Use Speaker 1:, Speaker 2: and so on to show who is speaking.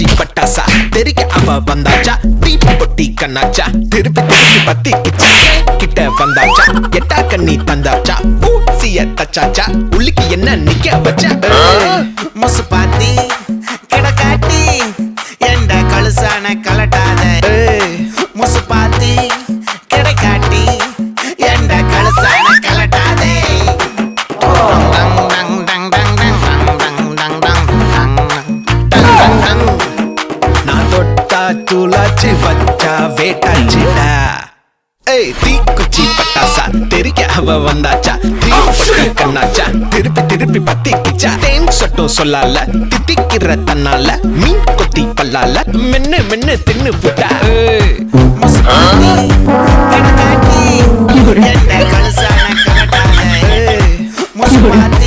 Speaker 1: குச்சி பட்டாசா தெரிக்க அவ வந்தாச்சா தீப்பு பொட்டி கண்ணாச்சா திருப்பி திருப்பி பத்தி கிட்ட வந்தாச்சா எட்டா கண்ணி தந்தாச்சா பூசிய தச்சாச்சா உள்ளிக்கு என்ன நிக்க வச்சா
Speaker 2: முசு பாத்தி கிடக்காட்டி எந்த கழுசான கலட்டாத முசு பாத்தி கிடக்காட்டி எந்த கழுசான கலட்டாதே
Speaker 1: நான் தொட்டா துளாச்சி வச்சா வேட்டாச்சிடா தீக்குச்சி பட்டாசா தெரிக்க அவ வந்தாச்சா தீப்பொட்டி கண்ணாச்சா திருப்பி திருப்பி பத்திக்கிச்சா தேன் சொட்டும் சொல்லால தித்திக்கிற தன்னால மீன் கொத்தி பல்லால மென்னு மென்னு தின்னு புட்டா
Speaker 2: முசு பாத்தி கிடக்காட்டி எந்த கழுசான கலட்டாத முசு பாத்தி